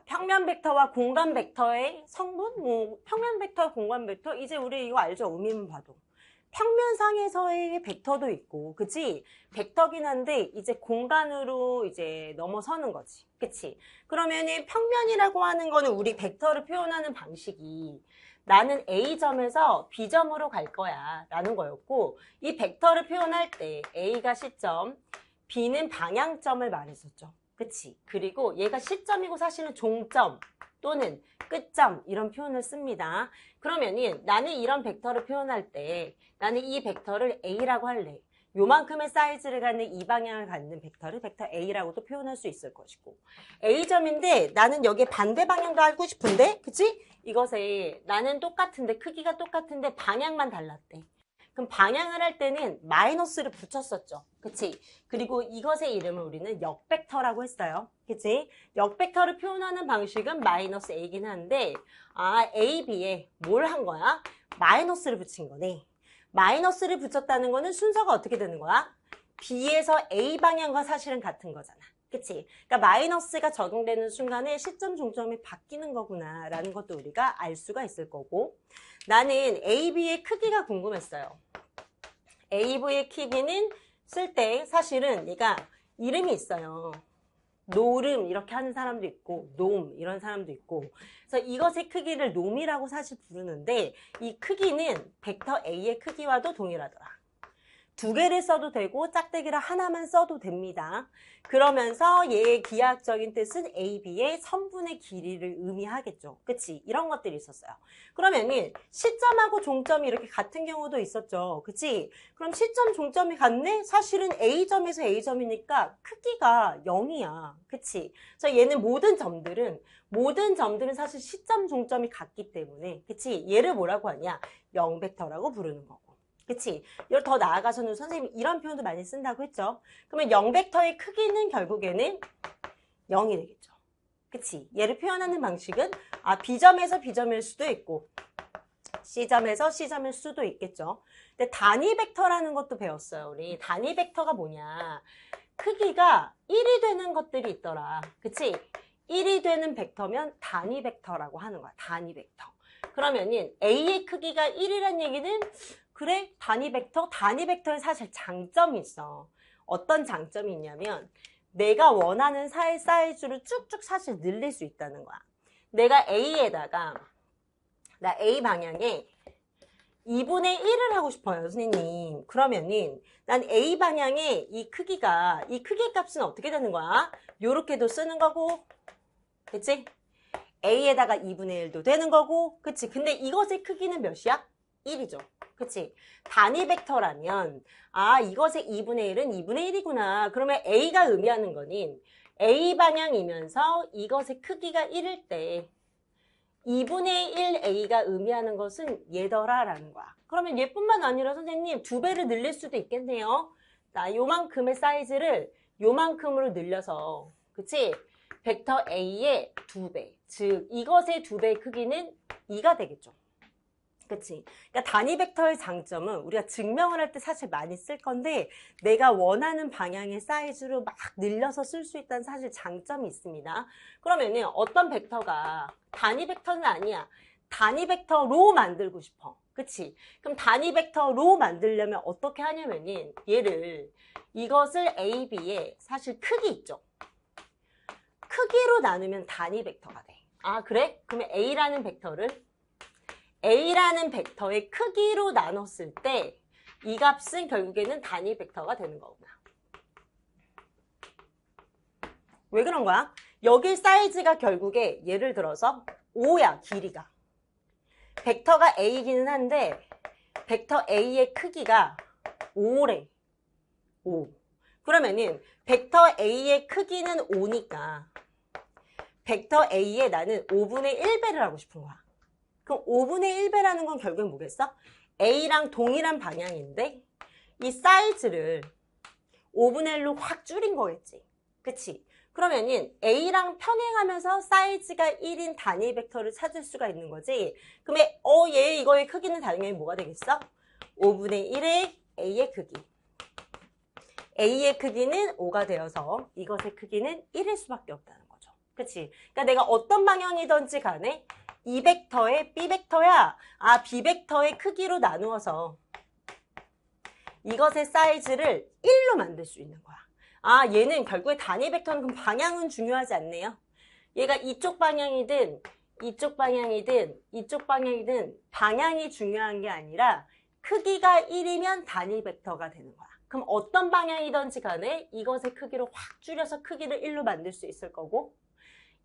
자, 평면 벡터와 공간 벡터의 성분? 뭐 평면 벡터, 공간 벡터? 이제 우리 이거 알죠? 의미만 봐도. 평면상에서의 벡터도 있고, 그치? 벡터긴 한데 이제 공간으로 이제 넘어서는 거지. 그치? 그러면은 평면이라고 하는 거는 우리 벡터를 표현하는 방식이 나는 A점에서 B점으로 갈 거야 라는 거였고, 이 벡터를 표현할 때 A가 시점, B는 방향점을 말했었죠. 그치? 그리고 얘가 시점이고 사실은 종점 또는 끝점 이런 표현을 씁니다. 그러면은 나는 이런 벡터를 표현할 때 나는 이 벡터를 A라고 할래. 요만큼의 사이즈를 갖는 이 방향을 갖는 벡터를 벡터 A라고도 표현할 수 있을 것이고, A점인데 나는 여기에 반대 방향도 알고 싶은데, 그치? 이것에 나는 똑같은데 크기가 똑같은데 방향만 달랐대. 그럼 방향을 할 때는 마이너스를 붙였었죠. 그치? 그리고 이것의 이름을 우리는 역벡터라고 했어요. 그치? 역벡터를 표현하는 방식은 마이너스 A이긴 한데, A, B에 뭘 한 거야? 마이너스를 붙인 거네. 마이너스를 붙였다는 거는 순서가 어떻게 되는 거야? B에서 A 방향과 사실은 같은 거잖아. 그치? 그러니까 마이너스가 적용되는 순간에 시점 종점이 바뀌는 거구나 라는 것도 우리가 알 수가 있을 거고, 나는 AB의 크기가 궁금했어요. AB의 크기는 쓸 때 사실은 얘가 이름이 있어요. 노름 이렇게 하는 사람도 있고 놈 이런 사람도 있고, 그래서 이것의 크기를 놈이라고 사실 부르는데 이 크기는 벡터 A의 크기와도 동일하더라. 두 개를 써도 되고 짝대기를 하나만 써도 됩니다. 그러면서 얘의 기하학적인 뜻은 AB의 선분의 길이를 의미하겠죠. 그치? 이런 것들이 있었어요. 그러면은 시점하고 종점이 이렇게 같은 경우도 있었죠. 그치? 그럼 시점, 종점이 같네? 사실은 A점에서 A점이니까 크기가 0이야. 그치? 그래서 얘는 모든 점들은 사실 시점, 종점이 같기 때문에, 그치? 얘를 뭐라고 하냐? 0벡터라고 부르는 거고. 그치? 이걸 더 나아가서는 선생님이 이런 표현도 많이 쓴다고 했죠. 그러면 0벡터의 크기는 결국에는 0이 되겠죠. 그치? 얘를 표현하는 방식은 B점에서 B점일 수도 있고 C점에서 C점일 수도 있겠죠. 근데 단위 벡터라는 것도 배웠어요. 우리 단위 벡터가 뭐냐? 크기가 1이 되는 것들이 있더라. 그치? 1이 되는 벡터면 단위 벡터라고 하는 거야. 단위 벡터. 그러면은 A의 크기가 1이란 얘기는 그래? 단위 벡터에 사실 장점이 있어. 어떤 장점이 있냐면 내가 원하는 사이즈로 쭉쭉 사실 늘릴 수 있다는 거야. 내가 A에다가 나 A 방향에 2분의 1을 하고 싶어요, 선생님. 그러면은 난 A 방향에 이 크기의 값은 어떻게 되는 거야? 요렇게도 쓰는 거고, 그치? A에다가 2분의 1도 되는 거고, 그치? 근데 이것의 크기는 몇이야? 1이죠. 그치? 단위 벡터라면 이것의 2분의 1은 2분의 1이구나. 그러면 A가 의미하는 거는 A 방향이면서 이것의 크기가 1일 때 2분의 1 A가 의미하는 것은 얘더라라는 거야. 그러면 얘뿐만 아니라 선생님 2배를 늘릴 수도 있겠네요. 자, 요만큼의 사이즈를 요만큼으로 늘려서, 그치? 벡터 A의 2배, 즉 이것의 2배의 크기는 2가 되겠죠. 그치? 그러니까 단위 벡터의 장점은 우리가 증명을 할 때 사실 많이 쓸 건데 내가 원하는 방향의 사이즈로 막 늘려서 쓸 수 있다는 사실 장점이 있습니다. 그러면은 어떤 벡터가 단위 벡터는 아니야. 단위 벡터로 만들고 싶어. 그치? 그럼 단위 벡터로 만들려면 어떻게 하냐면은 이것을 A, B의 사실 크기 있죠? 크기로 나누면 단위 벡터가 돼. 그래? 그러면 A라는 벡터의 크기로 나눴을 때 이 값은 결국에는 단위 벡터가 되는 거구나. 왜 그런 거야? 여기 사이즈가 결국에 예를 들어서 5야, 길이가. 벡터가 A이기는 한데 벡터 A의 크기가 5래. 5. 그러면은 벡터 A의 크기는 5니까 벡터 A에 나는 5분의 1배를 하고 싶은 거야. 그럼 5분의 1배라는 건 결국엔 뭐겠어? A랑 동일한 방향인데 이 사이즈를 5분의 1로 확 줄인 거겠지. 그치? 그러면은 A랑 평행하면서 사이즈가 1인 단위 벡터를 찾을 수가 있는 거지. 그러면 이거의 크기는 당연히 뭐가 되겠어? 5분의 1의 A의 크기. A의 크기는 5가 되어서 이것의 크기는 1일 수밖에 없다는 거죠. 그치? 그치? 그러니까 내가 어떤 방향이든지 간에 이 벡터의 B 벡터야. 아, B 벡터의 크기로 나누어서 이것의 사이즈를 1로 만들 수 있는 거야. 아, 얘는 결국에 단위 벡터는 그럼 방향은 중요하지 않네요. 얘가 이쪽 방향이든 이쪽 방향이든 이쪽 방향이든 방향이 중요한 게 아니라 크기가 1이면 단위 벡터가 되는 거야. 그럼 어떤 방향이든지 간에 이것의 크기를 확 줄여서 크기를 1로 만들 수 있을 거고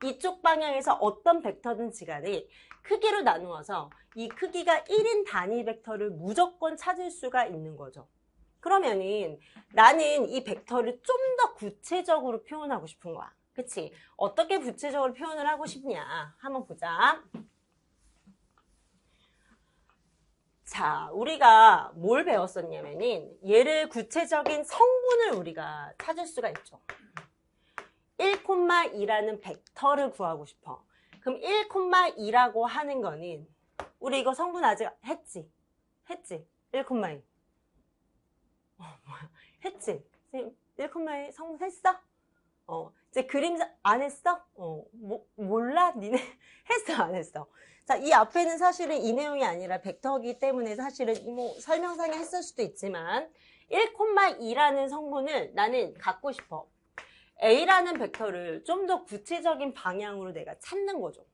이쪽 방향에서 어떤 벡터든지 간에 크기로 나누어서 이 크기가 1인 단위 벡터를 무조건 찾을 수가 있는 거죠. 그러면은 나는 이 벡터를 좀 더 구체적으로 표현하고 싶은 거야. 그치? 어떻게 구체적으로 표현을 하고 싶냐? 한번 보자. 자, 우리가 뭘 배웠었냐면은 얘를 구체적인 성분을 우리가 찾을 수가 있죠. 1,2라는 벡터를 구하고 싶어. 그럼 1,2라고 하는 거는 우리 이거 성분 아직 했지? 1,2. 뭐야? 했지? 1,2 성분 했어? 이제 그림 안 했어? 몰라? 니네 했어? 안 했어? 자, 이 앞에는 사실은 이 내용이 아니라 벡터이기 때문에 사실은 뭐 설명상에 했을 수도 있지만 1,2라는 성분을 나는 갖고 싶어. A라는 벡터를 좀 더 구체적인 방향으로 내가 찾는 거죠.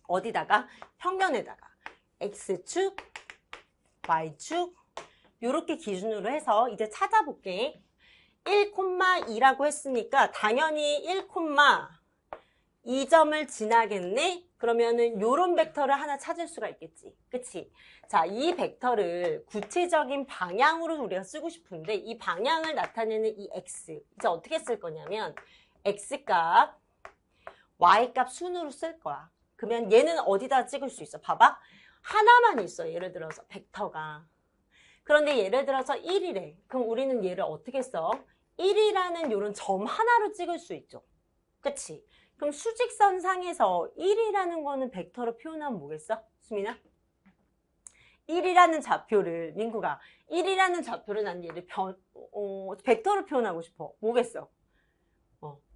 어디다가? 평면에다가 X축, Y축 이렇게 기준으로 해서 이제 찾아볼게. 1,2라고 했으니까 당연히 1,2점을 지나겠네? 그러면은 요런 벡터를 하나 찾을 수가 있겠지. 그치? 자, 이 벡터를 구체적인 방향으로 우리가 쓰고 싶은데 이 방향을 나타내는 이 X 이제 어떻게 쓸 거냐면 X값, Y값 순으로 쓸 거야. 그러면 얘는 어디다 찍을 수 있어? 봐봐. 하나만 있어. 예를 들어서 벡터가. 그런데 예를 들어서 1이래. 그럼 우리는 얘를 어떻게 써? 1이라는 요런 점 하나로 찍을 수 있죠. 그치? 그럼 수직선 상에서 1이라는 거는 벡터로 표현하면 뭐겠어? 수민아? 1이라는 좌표를, 민구가 1이라는 좌표를 난 얘를 벡터로 표현하고 싶어. 뭐겠어?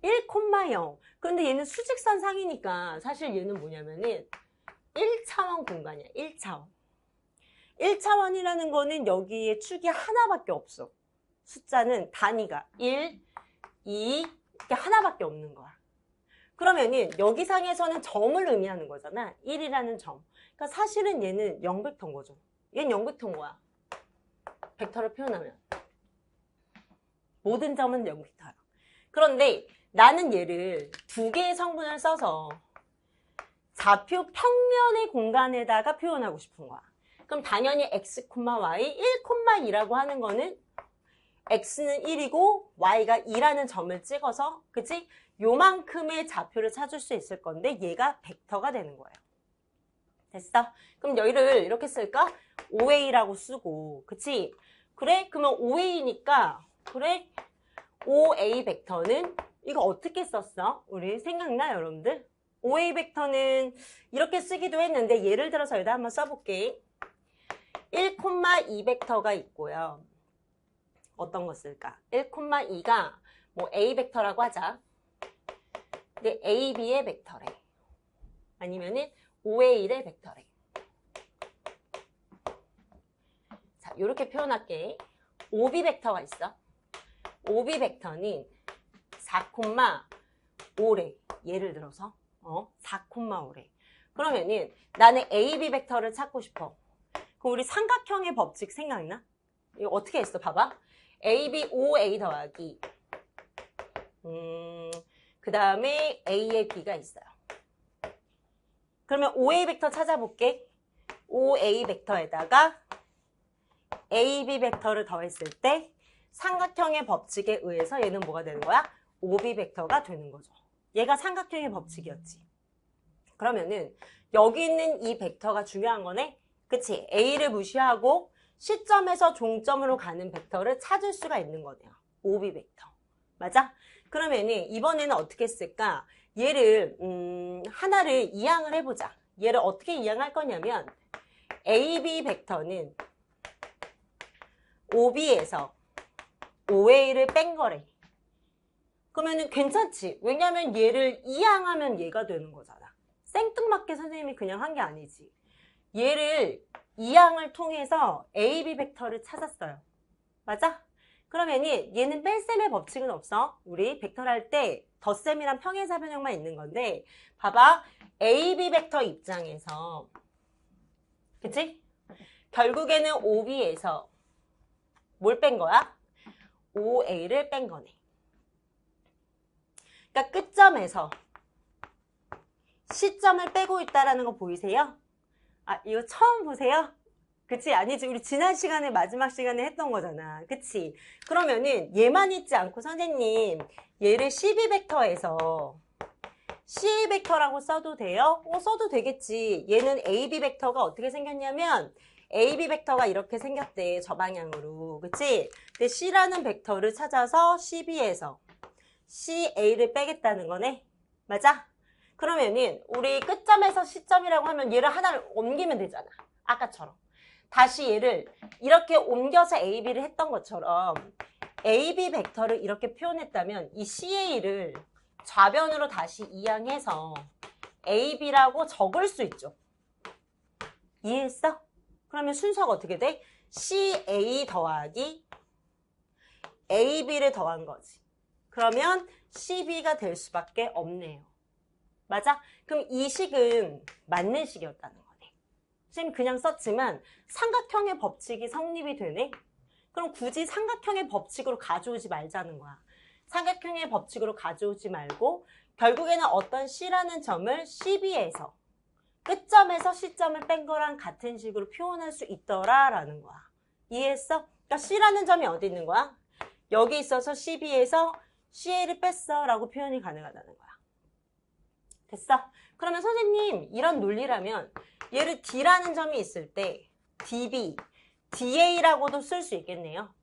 1,0. 그런데 얘는 수직선 상이니까 사실 얘는 뭐냐면은 1차원 공간이야. 1차원. 1차원이라는 거는 여기에 축이 하나밖에 없어. 숫자는 단위가 1, 2 이렇게 하나밖에 없는 거야. 그러면은 여기 상에서는 점을 의미하는 거잖아. 1이라는 점. 그러니까 사실은 얘는 0벡터인 거죠. 얘는 0벡터인 거야. 벡터를 표현하면. 모든 점은 0벡터야. 그런데 나는 얘를 두 개의 성분을 써서 좌표 평면의 공간에다가 표현하고 싶은 거야. 그럼 당연히 x, y, 1,2라고 하는 거는 x는 1이고 y가 2라는 점을 찍어서 그치? 요만큼의 좌표를 찾을 수 있을 건데 얘가 벡터가 되는 거예요. 됐어? 그럼 여기를 이렇게 쓸까? OA라고 쓰고 그치? 그래? 그러면 OA니까 그래? OA 벡터는 이거 어떻게 썼어? 우리 생각나 여러분들? OA 벡터는 이렇게 쓰기도 했는데 예를 들어서 여기다 한번 써볼게. 1,2 벡터가 있고요. 어떤 거 쓸까? 1,2가 뭐 A 벡터라고 하자. 근데 AB의 벡터래. 아니면은 OA의 벡터래. 자, 이렇게 표현할게. OB 벡터가 있어. OB 벡터는 4,5래. 예를 들어서 4,5래. 그러면은 나는 AB 벡터를 찾고 싶어. 그럼 우리 삼각형의 법칙 생각나? 이거 어떻게 했어? 봐봐. AB, OA 더하기 그 다음에 A의 B가 있어요. 그러면 OA 벡터 찾아볼게. OA 벡터에다가 AB 벡터를 더했을 때 삼각형의 법칙에 의해서 얘는 뭐가 되는 거야? OB 벡터가 되는 거죠. 얘가 삼각형의 법칙이었지. 그러면은 여기 있는 이 벡터가 중요한 거네? 그치? A를 무시하고 시점에서 종점으로 가는 벡터를 찾을 수가 있는 거네요. OB 벡터. 맞아? 그러면은 이번에는 어떻게 쓸까? 얘를 하나를 이항을 해보자. 얘를 어떻게 이항할 거냐면 AB 벡터는 OB에서 OA를 뺀 거래. 그러면은 괜찮지. 왜냐면 얘를 이항하면 얘가 되는 거잖아. 생뚱맞게 선생님이 그냥 한 게 아니지. 얘를 이항을 통해서 A, B 벡터를 찾았어요. 맞아? 그러면은 얘는 뺄셈의 법칙은 없어. 우리 벡터를 할 때 덧셈이랑 평행사 변형만 있는 건데 봐봐. A, B 벡터 입장에서 그치? 결국에는 OB에서 뭘 뺀 거야? OA를 뺀 거네. 그러니까 끝점에서 시점을 빼고 있다는 거 보이세요? 아, 이거 처음 보세요? 그치? 아니지. 우리 지난 시간에 마지막 시간에 했던 거잖아. 그치? 그러면은 얘만 있지 않고 선생님 얘를 CB 벡터에서 CA 벡터라고 써도 돼요? 써도 되겠지. 얘는 AB 벡터가 어떻게 생겼냐면 AB 벡터가 이렇게 생겼대. 저 방향으로. 그치? 근데 C라는 벡터를 찾아서 CB에서 CA를 빼겠다는 거네. 맞아? 그러면은 우리 끝점에서 시점이라고 하면 얘를 하나를 옮기면 되잖아. 아까처럼. 다시 얘를 이렇게 옮겨서 AB를 했던 것처럼 AB 벡터를 이렇게 표현했다면 이 CA를 좌변으로 다시 이항해서 AB라고 적을 수 있죠. 이해했어? 그러면 순서가 어떻게 돼? CA 더하기 AB를 더한 거지. 그러면 CB가 될 수밖에 없네요. 맞아? 그럼 이 식은 맞는 식이었다는 거네. 지금 그냥 썼지만 삼각형의 법칙이 성립이 되네? 그럼 굳이 삼각형의 법칙으로 가져오지 말자는 거야. 삼각형의 법칙으로 가져오지 말고 결국에는 어떤 C라는 점을 CB에서 끝점에서 시점을 뺀 거랑 같은 식으로 표현할 수 있더라라는 거야. 이해했어? 그러니까 C라는 점이 어디 있는 거야? 여기 있어서 CB에서 CA를 뺐어 라고 표현이 가능하다는 거야. 됐어? 그러면 선생님 이런 논리라면 얘를 D라는 점이 있을 때 DB, DA라고도 쓸 수 있겠네요.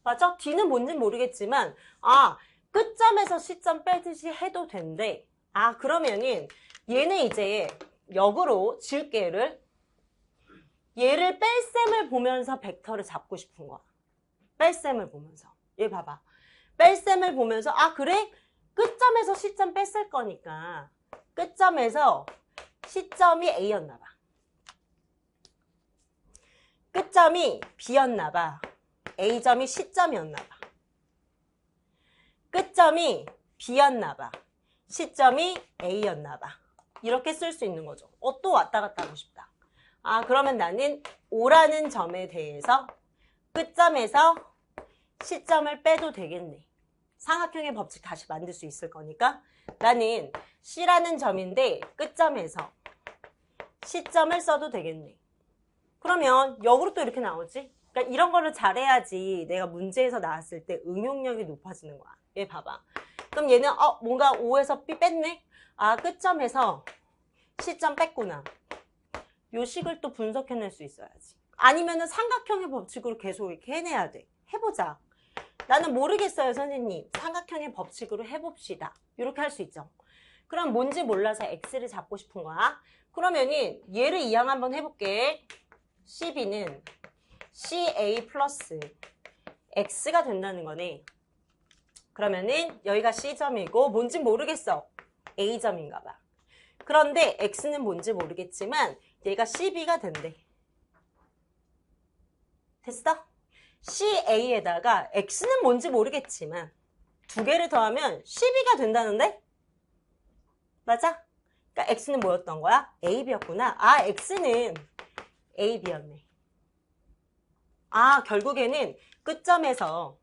맞아? D는 뭔지 모르겠지만 끝점에서 시점 빼듯이 해도 된대. 그러면은 얘는 이제 역으로 지울게 얘를 뺄셈을 보면서 벡터를 잡고 싶은 거야. 뺄셈을 보면서. 얘 봐봐. 뺄셈을 보면서 그래? 끝점에서 시점 뺐을 거니까 끝점에서 시점이 A였나 봐. 끝점이 B였나 봐. A점이 시점이었나 봐. 끝점이 B였나 봐. 시점이 A였나 봐. 이렇게 쓸 수 있는 거죠. 또 왔다 갔다 하고 싶다. 그러면 나는 O라는 점에 대해서 끝점에서 시점을 빼도 되겠네. 삼각형의 법칙 다시 만들 수 있을 거니까 나는 C라는 점인데 끝점에서 시점을 써도 되겠네. 그러면 역으로 또 이렇게 나오지? 그러니까 이런 거를 잘해야지 내가 문제에서 나왔을 때 응용력이 높아지는 거야. 얘 봐봐. 그럼 얘는 뭔가 O에서 B 뺐네? 끝점에서 시점 뺐구나. 요 식을 또 분석해낼 수 있어야지. 아니면은 삼각형의 법칙으로 계속 이렇게 해내야 돼. 해보자. 나는 모르겠어요, 선생님. 삼각형의 법칙으로 해봅시다. 이렇게 할 수 있죠. 그럼 뭔지 몰라서 X를 잡고 싶은 거야. 그러면은 얘를 이항 한번 해볼게. CB는 CA 플러스 X가 된다는 거네. 그러면은 여기가 C점이고 뭔지 모르겠어. A점인가 봐. 그런데 X는 뭔지 모르겠지만 얘가 CB가 된대. 됐어? CA에다가 X는 뭔지 모르겠지만 두 개를 더하면 CB가 된다는데? 맞아? 그러니까 X는 뭐였던 거야? AB였구나. X는 AB였네. 결국에는 끝점에서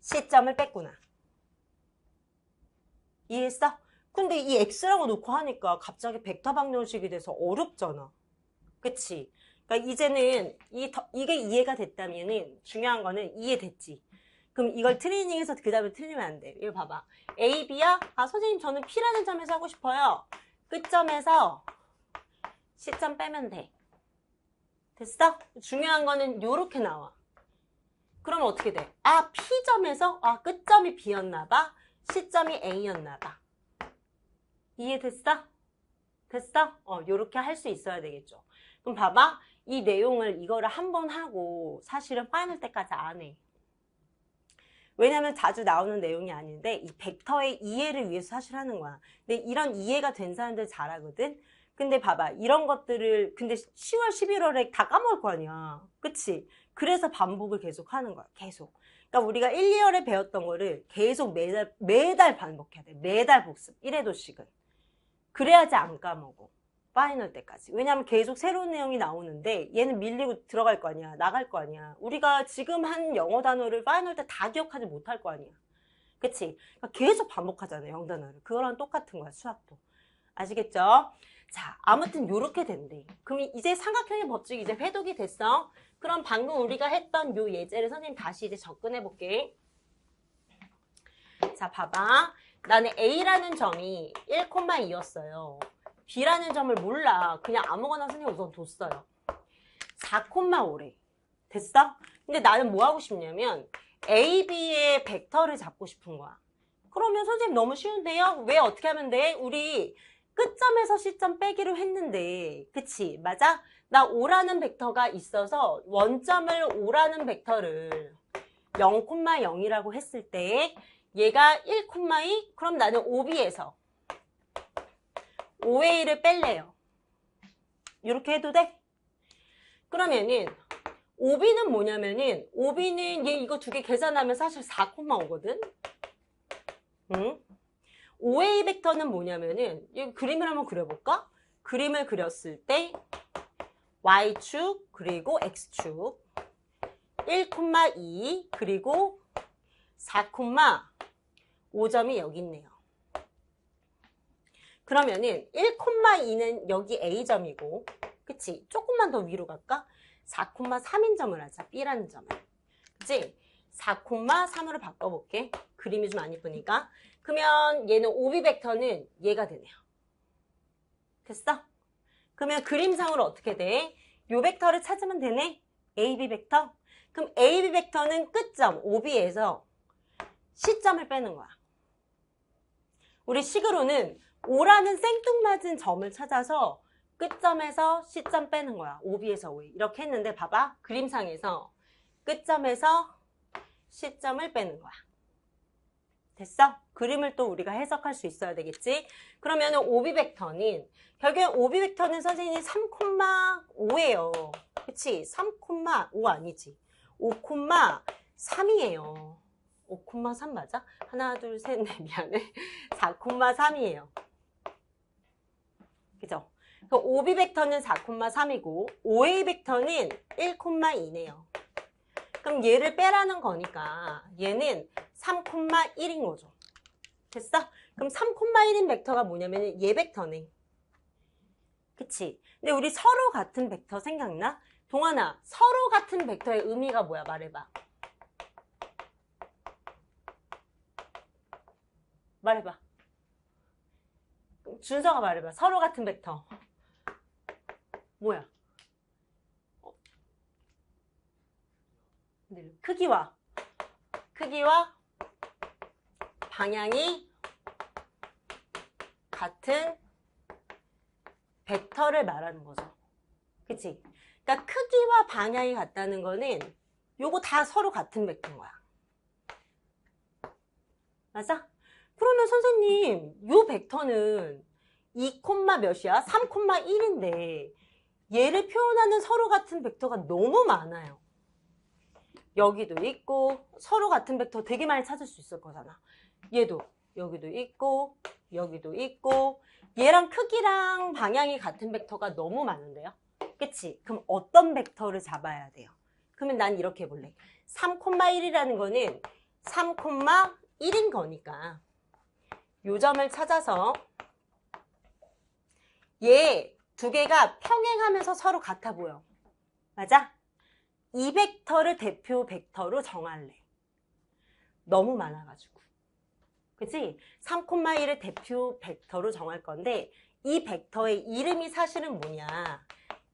시점을 뺐구나. 이해했어? 근데 이 X라고 놓고 하니까 갑자기 벡터 방정식이 돼서 어렵잖아. 그치? 그러니까 이제는 이게 이해가 됐다면은 중요한 거는 이해됐지. 그럼 이걸 트레이닝해서 그 다음에 틀리면 안 돼. 이거 봐봐. A, B야? 선생님 저는 P라는 점에서 하고 싶어요. 끝점에서 시점 빼면 돼. 됐어? 중요한 거는 요렇게 나와. 그럼 어떻게 돼? P점에서 끝점이 B였나 봐. 시점이 A였나 봐. 이해됐어? 됐어? 요렇게 할 수 있어야 되겠죠. 그럼 봐봐. 이거를 한 번 하고 사실은 파이널 때까지 안 해. 왜냐면 자주 나오는 내용이 아닌데 이 벡터의 이해를 위해서 사실 하는 거야. 근데 이런 이해가 된 사람들 잘하거든. 근데 봐봐. 이런 것들을 근데 10월, 11월에 다 까먹을 거 아니야. 그치? 그래서 반복을 계속 하는 거야. 계속. 그러니까 우리가 1, 2월에 배웠던 거를 계속 매달 반복해야 돼. 매달 복습. 1회도씩은. 그래야지 안 까먹어. 파이널 때까지. 왜냐면 계속 새로운 내용이 나오는데 얘는 밀리고 들어갈 거 아니야. 나갈 거 아니야. 우리가 지금 한 영어 단어를 파이널 때 다 기억하지 못할 거 아니야. 그치? 그러니까 계속 반복하잖아요. 영어 단어를. 그거랑 똑같은 거야. 수학도. 아시겠죠? 자, 아무튼 요렇게 된대. 그럼 이제 삼각형의 법칙이 이제 회독이 됐어. 그럼 방금 우리가 했던 요 예제를 선생님 다시 이제 접근해 볼게. 자, 봐봐. 나는 A라는 점이 1,2였어요. B라는 점을 몰라. 그냥 아무거나 선생님 우선 뒀어요. 4,5래. 됐어? 근데 나는 뭐 하고 싶냐면 A, B의 벡터를 잡고 싶은 거야. 그러면 선생님 너무 쉬운데요? 왜 어떻게 하면 돼? 우리 끝점에서 C점 빼기로 했는데 그치? 맞아? 나 5라는 벡터가 있어서 원점을 5라는 벡터를 0,0이라고 했을 때 얘가 1,2 그럼 나는 OB에서 5A를 뺄래요. 이렇게 해도 돼? 그러면은 OB는 뭐냐면은 OB는 얘 이거 두 개 계산하면 사실 4,5거든? 응? OA 벡터는 뭐냐면은 이 그림을 한번 그려볼까? 그림을 그렸을 때 Y축 그리고 X축 1,2 그리고 4,5점이 여기 있네요. 그러면은 1,2는 여기 A점이고 그치? 조금만 더 위로 갈까? 4,3인 점을 하자. B라는 점을. 그치? 4,3으로 바꿔볼게. 그림이 좀 안 이쁘니까. 그러면 얘는 OB 벡터는 얘가 되네요. 됐어? 그러면 그림상으로 어떻게 돼? 요 벡터를 찾으면 되네? AB 벡터? 그럼 AB 벡터는 끝점 OB에서 C점을 빼는 거야. 우리 식으로는 5라는 생뚱맞은 점을 찾아서 끝점에서 C점 빼는 거야. OB에서 OA. 이렇게 했는데 봐봐. 그림상에서 끝점에서 C점을 빼는 거야. 됐어? 그림을 또 우리가 해석할 수 있어야 되겠지? 그러면 OB 벡터는 결국엔 OB 벡터는 선생님이 3,5예요. 그치? 3,5 아니지. 5,3이에요. 5,3 맞아? 하나, 둘, 셋, 넷, 미안해. 4,3이에요. 그죠? OB 벡터는 4,3이고 OA 벡터는 1,2네요. 그럼 얘를 빼라는 거니까 얘는 3,1인 거죠. 됐어? 그럼 3,1인 벡터가 뭐냐면 얘 벡터네. 그치? 근데 우리 서로 같은 벡터 생각나? 동환아, 서로 같은 벡터의 의미가 뭐야? 말해봐. 말해봐. 준서가 말해봐. 서로 같은 벡터. 뭐야? 크기와 방향이 같은 벡터를 말하는 거죠. 그치? 그러니까 크기와 방향이 같다는 거는 요거 다 서로 같은 벡터인 거야. 맞아? 그러면 선생님 요 벡터는 2, 몇이야? 3,1인데 얘를 표현하는 서로 같은 벡터가 너무 많아요. 여기도 있고 서로 같은 벡터 되게 많이 찾을 수 있을 거잖아. 얘도 여기도 있고 여기도 있고 얘랑 크기랑 방향이 같은 벡터가 너무 많은데요. 그치? 그럼 어떤 벡터를 잡아야 돼요? 그러면 난 이렇게 해볼래. 3,1이라는 거는 3,1인 거니까 요 점을 찾아서 얘 두 개가 평행하면서 서로 같아 보여. 맞아? 이 벡터를 대표 벡터로 정할래. 너무 많아가지고. 그치? 3,1을 대표 벡터로 정할 건데 이 벡터의 이름이 사실은 뭐냐?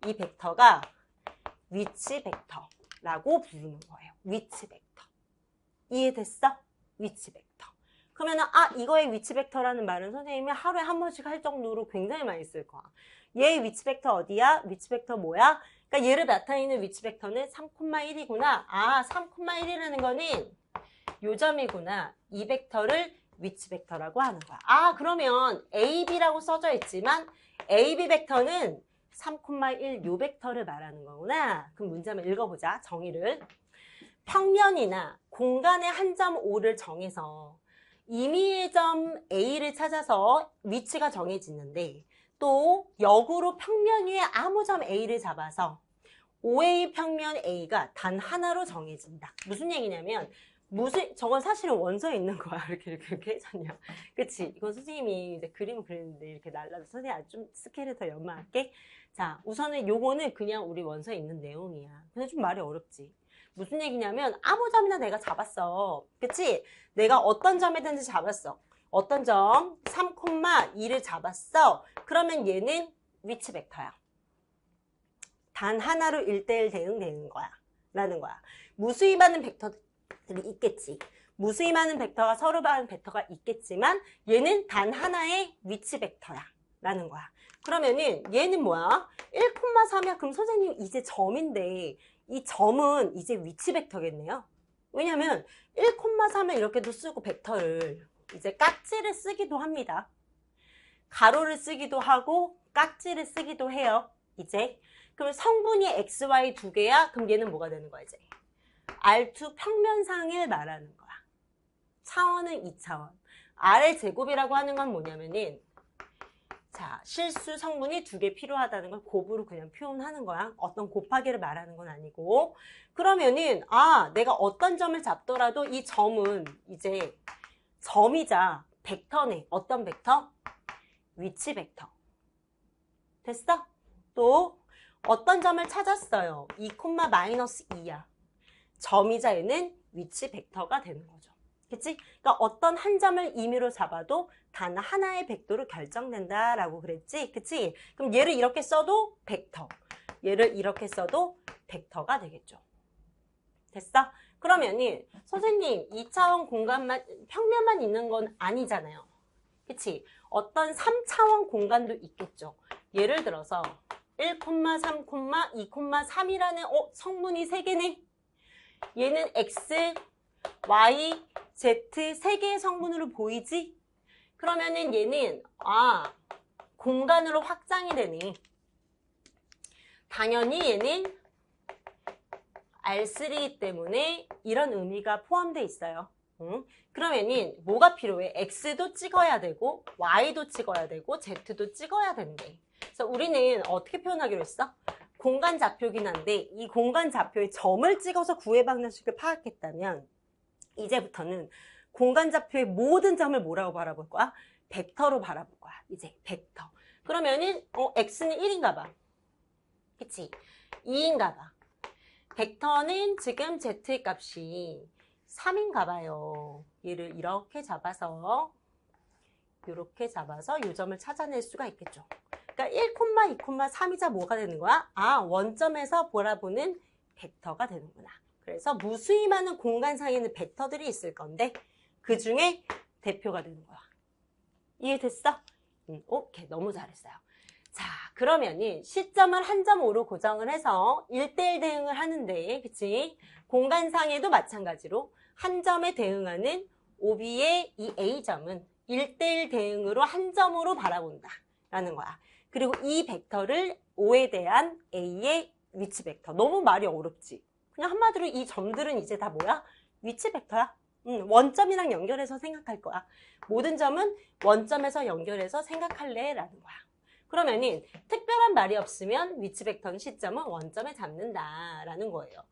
이 벡터가 위치 벡터라고 부르는 거예요. 위치 벡터. 이해됐어? 위치 벡터. 그러면은 이거의 위치 벡터라는 말은 선생님이 하루에 한 번씩 할 정도로 굉장히 많이 쓸 거야. 얘의 위치 벡터 어디야? 위치 벡터 뭐야? 그러니까 얘를 나타내는 위치 벡터는 3,1이구나. 3,1이라는 거는 요 점이구나. 이 벡터를 위치 벡터라고 하는 거야. 아, 그러면 AB라고 써져 있지만 AB 벡터는 3,1 요 벡터를 말하는 거구나. 그럼 문제 한번 읽어보자. 정의를. 평면이나 공간의 한 점 O를 정해서 임의의 점 A를 찾아서 위치가 정해지는데 또 역으로 평면 위에 아무 점 A를 잡아서 OA 평면 A가 단 하나로 정해진다. 무슨 얘기냐면 저건 사실은 원서에 있는 거야. 이렇게 해줬냐. 그치? 이건 선생님이 이제 그림을 그리는데 이렇게 날라서 선생님 좀 스케일을 더 연마할게. 자, 우선은 요거는 그냥 우리 원서에 있는 내용이야. 근데 좀 말이 어렵지. 무슨 얘기냐면 아무 점이나 내가 잡았어. 그치? 내가 어떤 점이든지 잡았어. 어떤 점 3,2를 잡았어. 그러면 얘는 위치 벡터야. 단 하나로 1대1 대응되는 거야. 라는 거야. 무수히 많은 벡터들이 있겠지. 무수히 많은 벡터가 서로 다른 벡터가 있겠지만 얘는 단 하나의 위치 벡터야. 라는 거야. 그러면은 얘는 뭐야? 1,3이야. 그럼 선생님 이제 점인데 이 점은 이제 위치 벡터겠네요. 왜냐면 1,3을 이렇게도 쓰고 벡터를 이제 깍지를 쓰기도 합니다. 가로를 쓰기도 하고 깍지를 쓰기도 해요. 이제 그럼 성분이 XY 두 개야? 그럼 얘는 뭐가 되는 거야 이제? R2 평면상을 말하는 거야. 차원은 2차원. R의 제곱이라고 하는 건 뭐냐면은 자, 실수 성분이 두 개 필요하다는 걸 곱으로 그냥 표현하는 거야. 어떤 곱하기를 말하는 건 아니고. 그러면은 아, 내가 어떤 점을 잡더라도 이 점은 이제 점이자 벡터네. 어떤 벡터? 위치 벡터. 됐어? 또 어떤 점을 찾았어요. 2,-2야. 점이자 얘는 위치 벡터가 되는 거죠. 그치? 그러니까 어떤 한 점을 임의로 잡아도 단 하나의 벡터로 결정된다라고 그랬지? 그치? 그럼 얘를 이렇게 써도 벡터. 얘를 이렇게 써도 벡터가 되겠죠. 됐어? 그러면은 선생님 2차원 공간만 평면만 있는 건 아니잖아요. 그치? 어떤 3차원 공간도 있겠죠. 예를 들어서 1,3, 2,3이라는 성분이 3개네. 얘는 X, Y, Z 3개의 성분으로 보이지? 그러면은 얘는 공간으로 확장이 되네. 당연히 얘는 R3이기 때문에 이런 의미가 포함되어 있어요. 그러면은 뭐가 필요해? X도 찍어야 되고 Y도 찍어야 되고 Z도 찍어야 된대. 그래서 우리는 어떻게 표현하기로 했어? 공간 좌표긴 한데 이 공간 좌표에 점을 찍어서 구의 방정식을 파악했다면 이제부터는 공간 좌표의 모든 점을 뭐라고 바라볼 거야? 벡터로 바라볼 거야. 이제 벡터. 그러면은 X는 1인가 봐. 그치? 2인가 봐. 벡터는 지금 Z의 값이 3인가 봐요. 얘를 이렇게 잡아서 이 점을 찾아낼 수가 있겠죠. 그러니까 1,2,3이자 뭐가 되는 거야? 원점에서 바라보는 벡터가 되는구나. 그래서 무수히 많은 공간상에는 벡터들이 있을 건데 그 중에 대표가 되는 거야. 이해됐어? 오케이. 너무 잘했어요. 자, 그러면은 시점을 한 점 O로 고정을 해서 1대1 대응을 하는데, 그치? 공간상에도 마찬가지로 한 점에 대응하는 OB의 이 A점은 1대1 대응으로 한 점으로 바라본다. 라는 거야. 그리고 이 벡터를 O에 대한 A의 위치 벡터. 너무 말이 어렵지? 그냥 한마디로 이 점들은 이제 다 뭐야? 위치 벡터야. 원점이랑 연결해서 생각할 거야. 모든 점은 원점에서 연결해서 생각할래? 라는 거야. 그러면은 특별한 말이 없으면 위치 벡터는 시점은 원점에 잡는다 라는 거예요.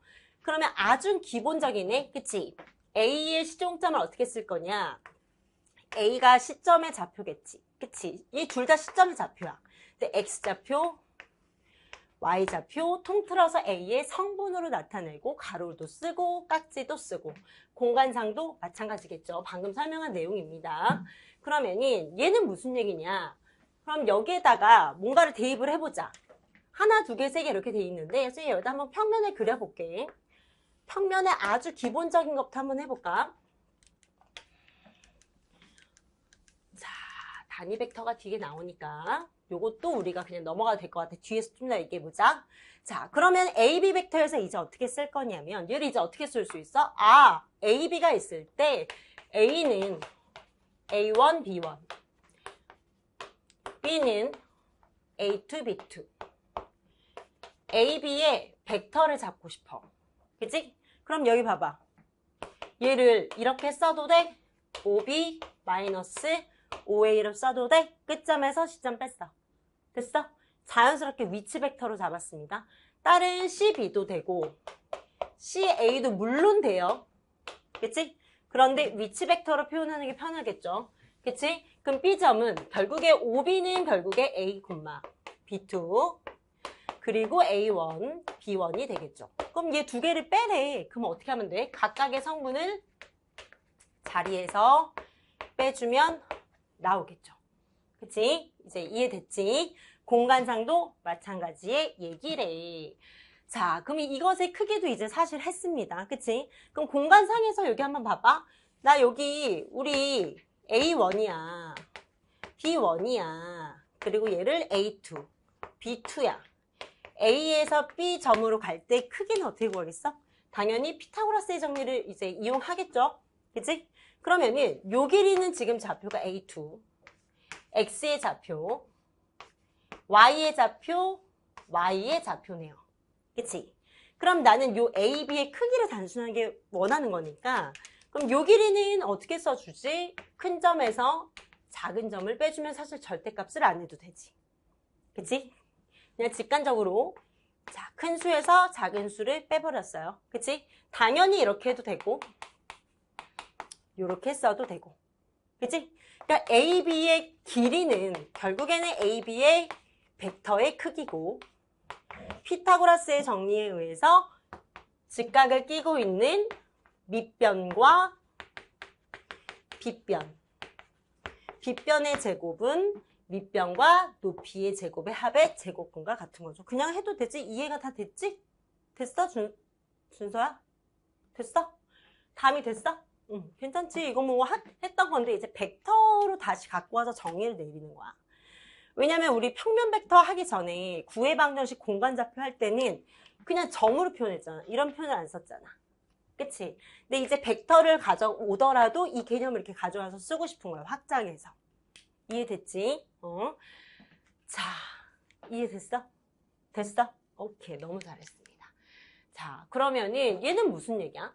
그러면 아주 기본적이네. 그치? A의 시종점을 어떻게 쓸 거냐? A가 시점의 좌표겠지. 그치? 이 둘 다 시점의 좌표야. 근데 X좌표, Y좌표 통틀어서 A의 성분으로 나타내고 가로도 쓰고 깍지도 쓰고 공간상도 마찬가지겠죠. 방금 설명한 내용입니다. 그러면은 얘는 무슨 얘기냐? 그럼 여기에다가 뭔가를 대입을 해보자. 하나, 두 개, 세 개 이렇게 돼 있는데 선생님 여기다 한번 평면을 그려볼게. 평면의 아주 기본적인 것부터 한번 해볼까? 자, 단위 벡터가 뒤에 나오니까 요것도 우리가 그냥 넘어가도 될 것 같아. 뒤에서 좀 더 얘기해보자. 자, 그러면 AB 벡터에서 이제 어떻게 쓸 거냐면 얘를 이제 어떻게 쓸 수 있어? A, B가 있을 때 A는 A1, B1, B는 A2, B2. A, B의 벡터를 잡고 싶어. 그치? 그럼 여기 봐봐. 얘를 이렇게 써도 돼? OB 마이너스 OA로 써도 돼? 끝점에서 시점 뺐어. 됐어? 자연스럽게 위치 벡터로 잡았습니다. 다른 CB도 되고 CA도 물론 돼요. 그치? 그런데 위치 벡터로 표현하는 게 편하겠죠. 그치? 그럼 B점은 결국에 OB는 결국에 A, B2 그리고 A1, B1이 되겠죠. 그럼 얘 두 개를 빼래. 그럼 어떻게 하면 돼? 각각의 성분을 자리에서 빼주면 나오겠죠. 그치? 이제 이해됐지? 공간상도 마찬가지의 얘기래. 자, 그럼 이것의 크기도 이제 사실 했습니다. 그치? 그럼 공간상에서 여기 한번 봐봐. 나 여기 우리 A1이야. B1이야. 그리고 얘를 A2, B2야. A에서 B점으로 갈 때 크기는 어떻게 구하겠어? 당연히 피타고라스의 정리를 이제 이용하겠죠? 그치? 그러면은 요 길이는 지금 좌표가 A2, X의 좌표, Y의 좌표, Y의 좌표네요. 그치? 그럼 나는 요 A, B의 크기를 단순하게 원하는 거니까 그럼 요 길이는 어떻게 써주지? 큰 점에서 작은 점을 빼주면 사실 절대값을 안 해도 되지. 그치? 그냥 직관적으로 자, 큰 수에서 작은 수를 빼버렸어요. 그치? 당연히 이렇게 해도 되고 이렇게 써도 되고 그치? 그러니까 AB의 길이는 결국에는 AB의 벡터의 크기고 피타고라스의 정리에 의해서 직각을 끼고 있는 밑변과 빗변 빗변의 제곱은 밑변과 높이의 제곱의 합의 제곱근과 같은 거죠. 그냥 해도 되지? 이해가 다 됐지? 됐어? 준서야? 됐어? 답이 됐어? 응, 괜찮지? 이거 뭐 했던 건데 이제 벡터로 다시 갖고 와서 정의를 내리는 거야. 왜냐면 우리 평면 벡터 하기 전에 구해방정식 공간좌표 할 때는 그냥 점으로 표현했잖아. 이런 표현을 안 썼잖아. 그치? 근데 이제 벡터를 가져오더라도 이 개념을 이렇게 가져와서 쓰고 싶은 거야. 확장해서. 이해됐지? 자, 이해됐어? 됐어? 오케이, 너무 잘했습니다. 자, 그러면은 얘는 무슨 얘기야?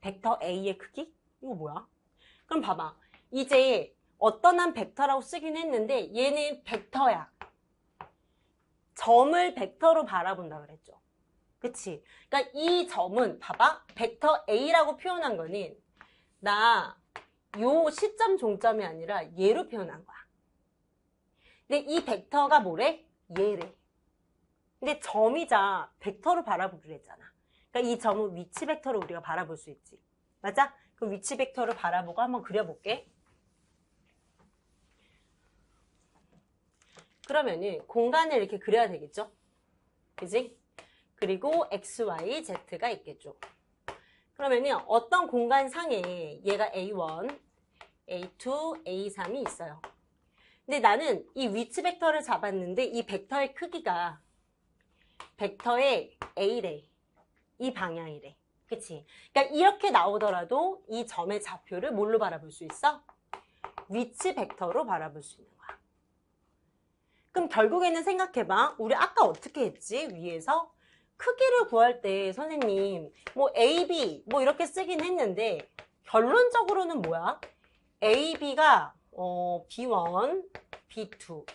벡터 A의 크기? 이거 뭐야? 그럼 봐봐. 이제 어떤 한 벡터라고 쓰긴 했는데 얘는 벡터야. 점을 벡터로 바라본다 그랬죠. 그치? 그러니까 이 점은 봐봐. 벡터 A라고 표현한 거는 나 요 시점 종점이 아니라 얘로 표현한 거야. 근데 이 벡터가 뭐래? 얘래. 근데 점이자 벡터로 바라보기로 했잖아. 그러니까 이 점은 위치 벡터로 우리가 바라볼 수 있지. 맞아? 그럼 위치 벡터를 바라보고 한번 그려볼게. 그러면은 공간을 이렇게 그려야 되겠죠? 그지? 그리고 X, Y, Z가 있겠죠. 그러면은 어떤 공간상에 얘가 A1, A2, A3이 있어요. 근데 나는 이 위치 벡터를 잡았는데 이 벡터의 크기가 벡터의 A래. 이 방향이래. 그치? 그러니까 이렇게 나오더라도 이 점의 좌표를 뭘로 바라볼 수 있어? 위치 벡터로 바라볼 수 있는 거야. 그럼 결국에는 생각해봐. 우리 아까 어떻게 했지? 위에서 크기를 구할 때 선생님 뭐 A, B 뭐 이렇게 쓰긴 했는데 결론적으로는 뭐야? A, B가 B1, B2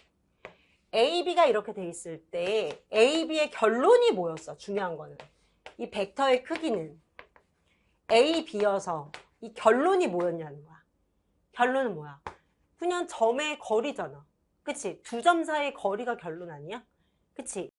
A, B가 이렇게 돼 있을 때 A, B의 결론이 뭐였어? 중요한 거는 이 벡터의 크기는 A, B여서 이 결론이 뭐였냐는 거야. 결론은 뭐야? 그냥 점의 거리잖아. 그치? 두 점 사이의 거리가 결론 아니야? 그치?